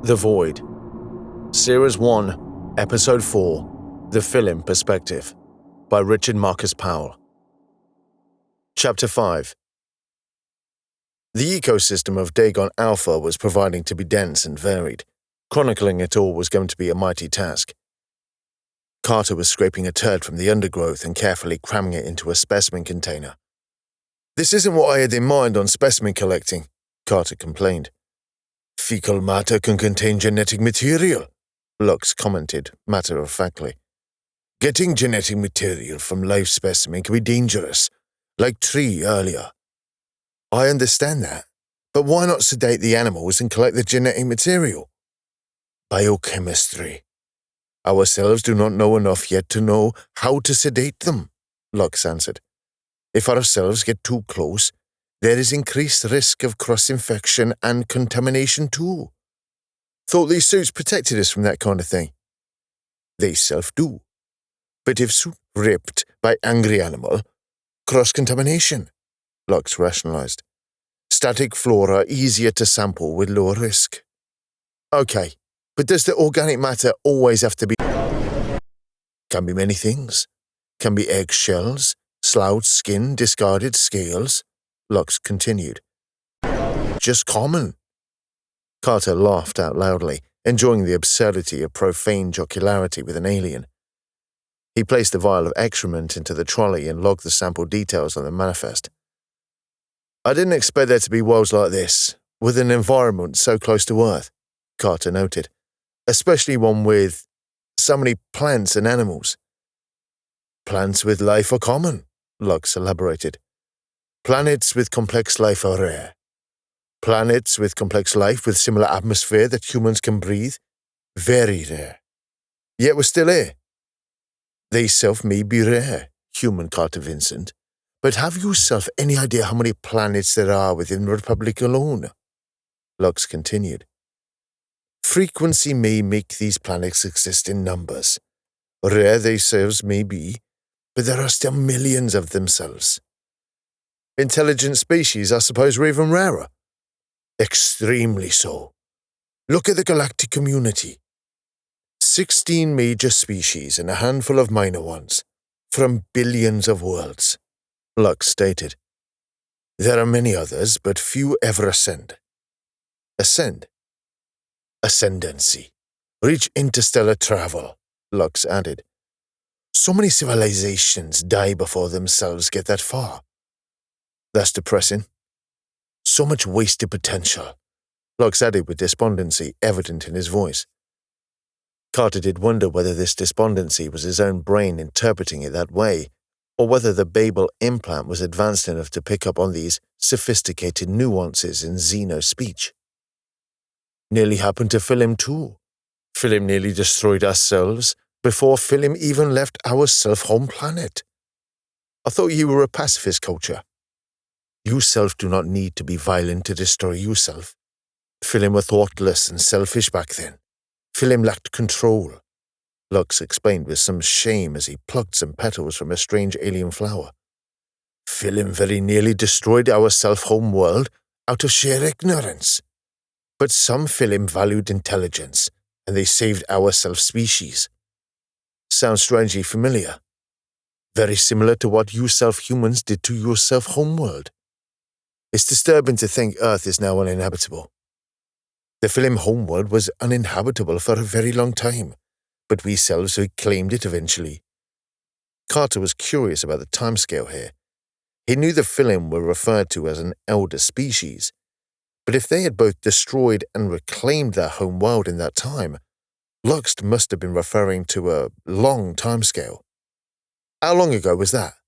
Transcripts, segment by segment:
The Void. Series 1, Episode 4, The Fillim Perspective, by Richard Marcus Powell. Chapter 5. The ecosystem of Dagon Alpha was proving to be dense and varied. Chronicling it all was going to be a mighty task. Carter was scraping a turd from the undergrowth and carefully cramming it into a specimen container. "This isn't what I had in mind on specimen collecting," Carter complained. "Fecal matter can contain genetic material," Lux commented, matter-of-factly. "Getting genetic material from live specimen can be dangerous, like tree earlier." "I understand that, but why not sedate the animals and collect the genetic material?" "Biochemistry. Ourselves do not know enough yet to know how to sedate them," Lux answered. "If ourselves get too close, there is increased risk of cross-infection and contamination too." "Thought these suits protected us from that kind of thing." "They self-do. But if suit ripped by angry animal, cross-contamination," Lux rationalized. "Static flora easier to sample with lower risk." "Okay, but does the organic matter always have to be?" "Can be many things. Can be eggshells, slouched skin, discarded scales," Lux continued. "Just common." Carter laughed out loudly, enjoying the absurdity of profane jocularity with an alien. He placed the vial of excrement into the trolley and logged the sample details on the manifest. "I didn't expect there to be worlds like this, with an environment so close to Earth," Carter noted. "Especially one with so many plants and animals." "Plants with life are common," Lux elaborated. "Planets with complex life are rare. Planets with complex life with similar atmosphere that humans can breathe, very rare. Yet we're still here. They self may be rare, human Carter Vincent, but have you self any idea how many planets there are within the Republic alone?" Lux continued. "Frequency may make these planets exist in numbers. Rare they selves may be, but there are still millions of themselves. Intelligent species, I suppose, are even rarer." "Extremely so. Look at the galactic community. 16 major species and a handful of minor ones, from billions of worlds," Lux stated. "There are many others, but few ever ascend." "Ascend?" "Ascendancy. Reach interstellar travel," Lux added. "So many civilizations die before themselves get that far." "That's depressing." "So much wasted potential," Lux added with despondency evident in his voice. Carter did wonder whether this despondency was his own brain interpreting it that way, or whether the Babel implant was advanced enough to pick up on these sophisticated nuances in xeno speech. "Nearly happened to Fillim too. Fillim nearly destroyed ourselves before Fillim even left our self-home planet." "I thought you were a pacifist culture." "You self do not need to be violent to destroy yourself. Fillim were thoughtless and selfish back then. Fillim lacked control," Lux explained with some shame as he plucked some petals from a strange alien flower. "Fillim very nearly destroyed our self-home world out of sheer ignorance. But some Fillim valued intelligence, and they saved our self-species." "Sounds strangely familiar." "Very similar to what you self-humans did to your self-home world. It's disturbing to think Earth is now uninhabitable. The Fillim homeworld was uninhabitable for a very long time, but we selves reclaimed it eventually." Carter was curious about the timescale here. He knew the Fillim were referred to as an elder species, but if they had both destroyed and reclaimed their home world in that time, Lux must have been referring to a long timescale. "How long ago was that?"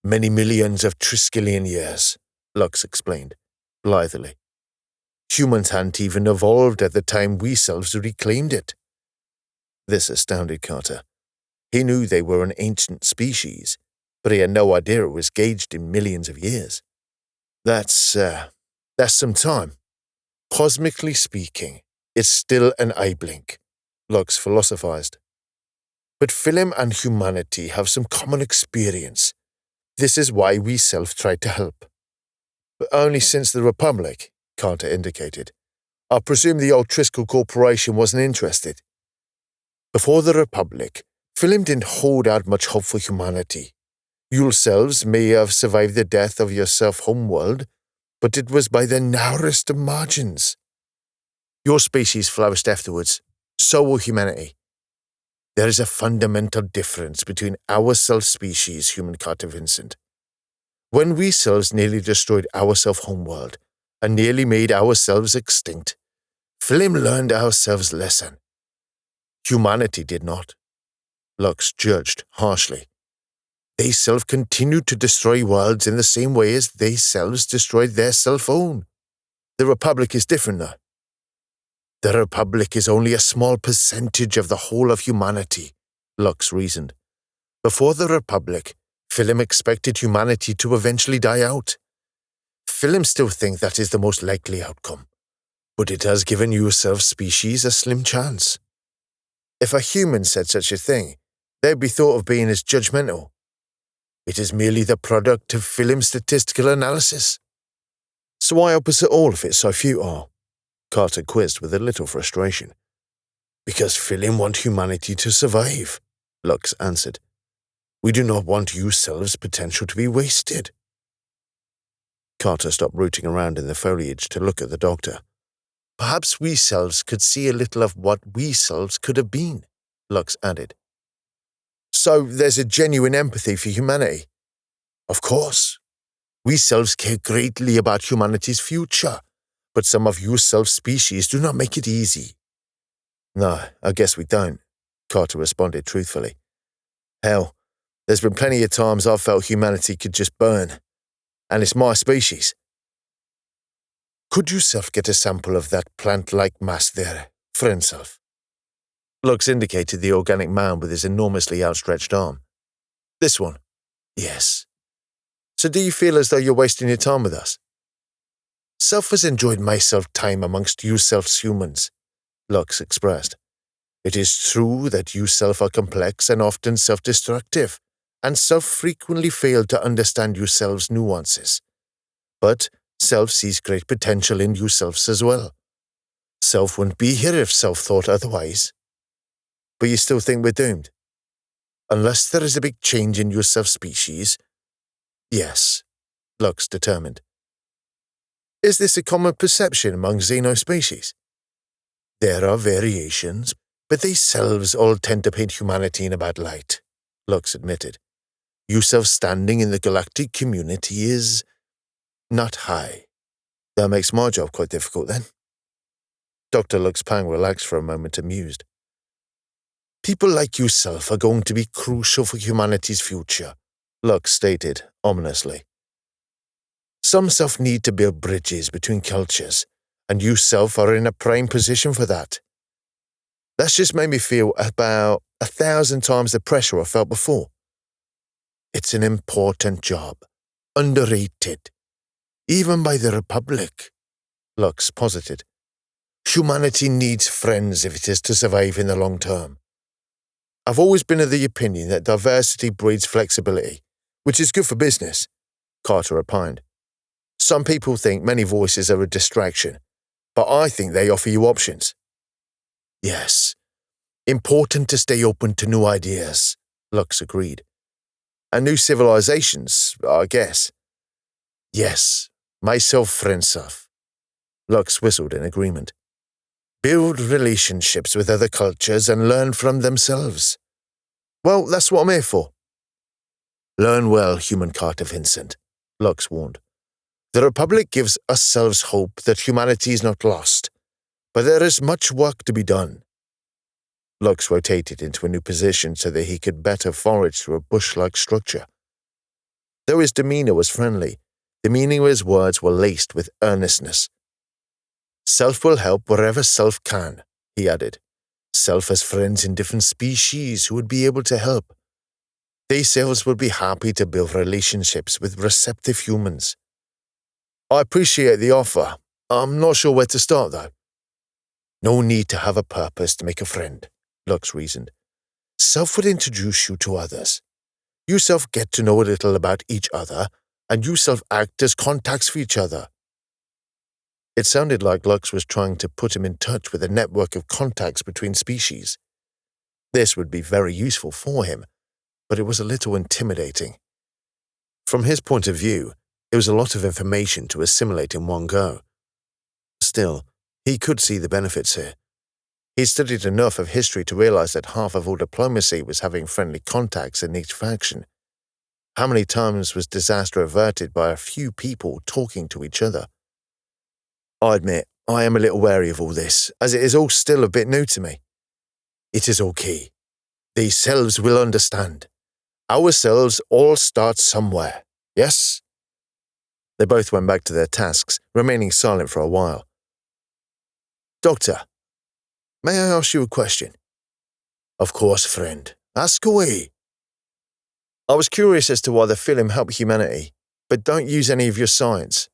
"Many millions of triskelion years," Lux explained, blithely. "Humans hadn't even evolved at the time we selves reclaimed it." This astounded Carter. He knew they were an ancient species, but he had no idea it was gauged in millions of years. That's some time. Cosmically speaking, it's still an eye blink," Lux philosophized. "But Fillim and humanity have some common experience. This is why we self tried to help." "But only since the Republic," Carter indicated. I presume the old Triskel Corporation wasn't interested. Before the Republic, Fillim didn't hold out much hope for humanity. Yourselves may have survived the death of your self-homeworld, but it was by the narrowest of margins. Your species flourished afterwards. So will humanity. There is a fundamental difference between our self-species, human Carter Vincent. When we selves nearly destroyed our self-homeworld and nearly made ourselves extinct, Fillim learned ourselves lesson. Humanity did not. Lux judged harshly. They self continued to destroy worlds in the same way as they selves destroyed their self-own. The Republic is different now. The Republic is only a small percentage of the whole of humanity, Lux reasoned. Before the Republic, Fillim expected humanity to eventually die out. Fillim still think that is the most likely outcome, but it has given yourself species a slim chance. If a human said such a thing, they'd be thought of being as judgmental. It is merely the product of Fillim's statistical analysis. So why opposite all if it's so futile? Carter quizzed with a little frustration. Because Fillim want humanity to survive, Lux answered. We do not want yourselves' potential to be wasted. Carter stopped rooting around in the foliage to look at the doctor. Perhaps we selves could see a little of what we selves could have been, Lux added. So there's a genuine empathy for humanity? Of course. We selves care greatly about humanity's future, but some of you self-species do not make it easy. No, I guess we don't, Carter responded truthfully. Hell, there's been plenty of times I've felt humanity could just burn. And it's my species. Could you self get a sample of that plant-like mass there, friend self? Lux indicated the organic mound with his enormously outstretched arm. This one? Yes. So do you feel as though you're wasting your time with us? Self has enjoyed myself time amongst you selves humans, Lux expressed. It is true that you self are complex and often self-destructive, and self frequently fail to understand yourselves' nuances. But self sees great potential in yourselves as well. Self wouldn't be here if self thought otherwise. But you still think we're doomed? Unless there is a big change in your self-species? Yes, Lux determined. Is this a common perception among xeno species? There are variations, but they selves all tend to paint humanity in a bad light, Lux admitted. Your self-standing in the galactic community is not high. That makes my job quite difficult then. Dr. Lux Pang relaxed for a moment, amused. People like yourself are going to be crucial for humanity's future, Lux stated ominously. Some self need to build bridges between cultures, and you self are in a prime position for that. That's just made me feel about 1,000 times the pressure I felt before. It's an important job, underrated, even by the Republic, Lux posited. Humanity needs friends if it is to survive in the long term. I've always been of the opinion that diversity breeds flexibility, which is good for business, Carter opined. Some people think many voices are a distraction, but I think they offer you options. Yes, important to stay open to new ideas, Lux agreed. And new civilizations, I guess. Yes, myself, friend self. Lux whistled in agreement. Build relationships with other cultures and learn from themselves. Well, that's what I'm here for. Learn well, human Carter Vincent, Lux warned. The Republic gives us selves hope that humanity is not lost, but there is much work to be done. Lux rotated into a new position so that he could better forage through a bush-like structure. Though his demeanor was friendly, the meaning of his words were laced with earnestness. Self will help wherever self can, he added. Self has friends in different species who would be able to help. They selves would be happy to build relationships with receptive humans. I appreciate the offer. I'm not sure where to start, though. No need to have a purpose to make a friend, Lux reasoned. Self would introduce you to others. You self get to know a little about each other, and you self act as contacts for each other. It sounded like Lux was trying to put him in touch with a network of contacts between species. This would be very useful for him, but it was a little intimidating. From his point of view, it was a lot of information to assimilate in one go. Still, he could see the benefits here. He studied enough of history to realize that half of all diplomacy was having friendly contacts in each faction. How many times was disaster averted by a few people talking to each other? I admit, I am a little wary of all this, as it is all still a bit new to me. It is okay. These selves will understand. Ourselves all start somewhere, yes? They both went back to their tasks, remaining silent for a while. Doctor, may I ask you a question? Of course, friend. Ask away. I was curious as to why the Fillim help humanity, but don't use any of your science,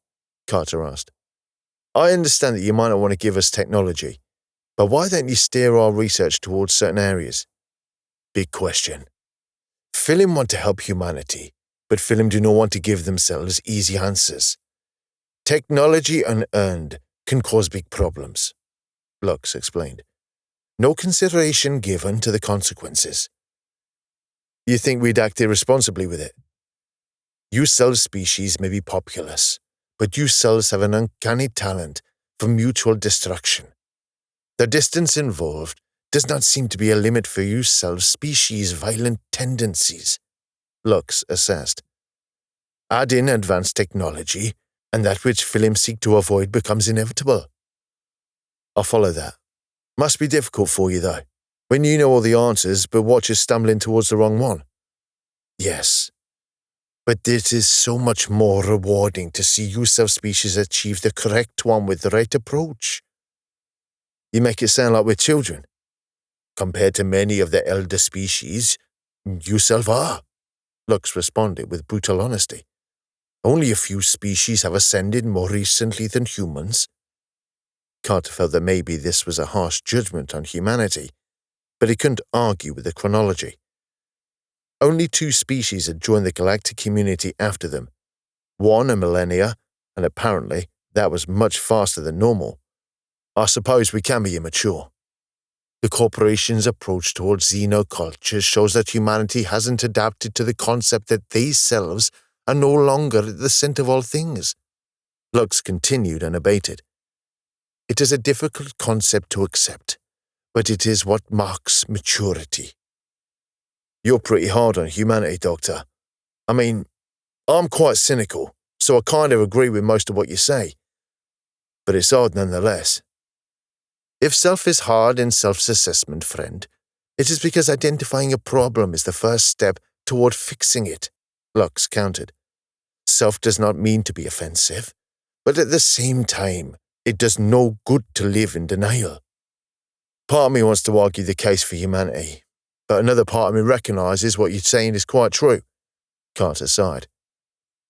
Carter asked. I understand that you might not want to give us technology, but why don't you steer our research towards certain areas? Big question. Fillim want to help humanity, but Fillim do not want to give themselves easy answers. Technology unearned can cause big problems, Lux explained. No consideration given to the consequences. You think we'd act irresponsibly with it? You self species may be populous, but you selves have an uncanny talent for mutual destruction. The distance involved does not seem to be a limit for you self species' violent tendencies, Lux assessed. Add in advanced technology, and that which Fillim seek to avoid becomes inevitable. I'll follow that. Must be difficult for you, though, when you know all the answers but watch us stumbling towards the wrong one. Yes, but it is so much more rewarding to see you self-species achieve the correct one with the right approach. You make it sound like we're children. Compared to many of the elder species, you self are, Lux responded with brutal honesty. Only a few species have ascended more recently than humans. Carter felt that maybe this was a harsh judgment on humanity, but he couldn't argue with the chronology. Only 2 species had joined the galactic community after them, one a millennia, and apparently that was much faster than normal. I suppose we can be immature. The corporation's approach towards xenoculture shows that humanity hasn't adapted to the concept that they selves are no longer at the center of all things. Lux continued unabated. It is a difficult concept to accept, but it is what marks maturity. You're pretty hard on humanity, Doctor. I mean, I'm quite cynical, so I kind of agree with most of what you say. But it's hard nonetheless. If self is hard in self-assessment, friend, it is because identifying a problem is the first step toward fixing it, Lux countered. Self does not mean to be offensive, but at the same time, it does no good to live in denial. Part of me wants to argue the case for humanity, but another part of me recognizes what you're saying is quite true, Carter sighed.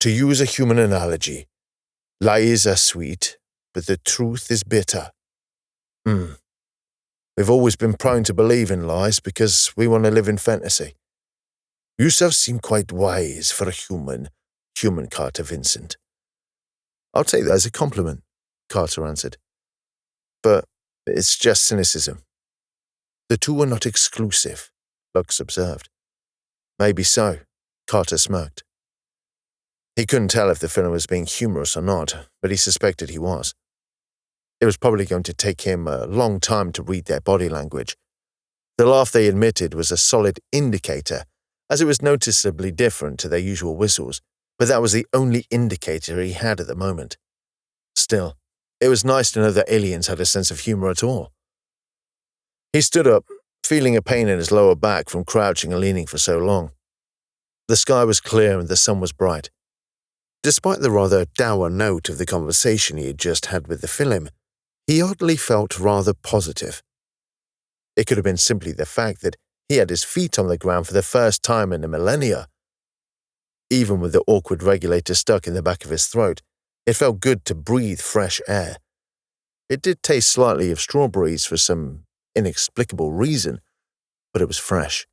To use a human analogy, lies are sweet, but the truth is bitter. We've always been prone to believe in lies because we want to live in fantasy. You self seem quite wise for a human Carter Vincent. I'll take that as a compliment, Carter answered. But it's just cynicism. The two are not exclusive, Lux observed. Maybe so, Carter smirked. He couldn't tell if the Fillim was being humorous or not, but he suspected he was. It was probably going to take him a long time to read their body language. The laugh they emitted was a solid indicator, as it was noticeably different to their usual whistles, but that was the only indicator he had at the moment. Still, it was nice to know that aliens had a sense of humor at all. He stood up, feeling a pain in his lower back from crouching and leaning for so long. The sky was clear and the sun was bright. Despite the rather dour note of the conversation he had just had with the Fillim, he oddly felt rather positive. It could have been simply the fact that he had his feet on the ground for the first time in a millennia. Even with the awkward regulator stuck in the back of his throat, it felt good to breathe fresh air. It did taste slightly of strawberries for some inexplicable reason, but it was fresh.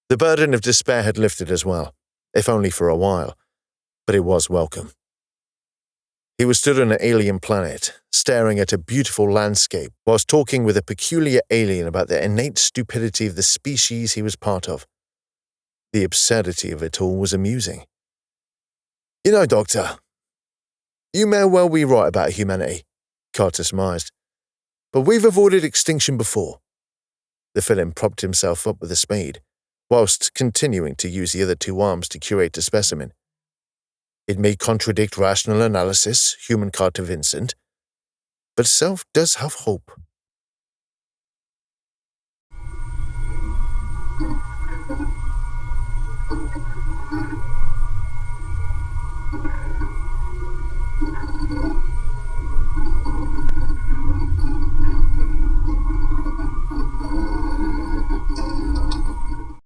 The burden of despair had lifted as well, if only for a while, but it was welcome. He was stood on an alien planet, staring at a beautiful landscape, whilst talking with a peculiar alien about the innate stupidity of the species he was part of. The absurdity of it all was amusing. "You know, Doctor, you may well be right about humanity," Carter surmised. "But we've avoided extinction before." The Fillim propped himself up with a spade, whilst continuing to use the other two arms to curate a specimen. "It may contradict rational analysis, human Carter Vincent, but self does have hope.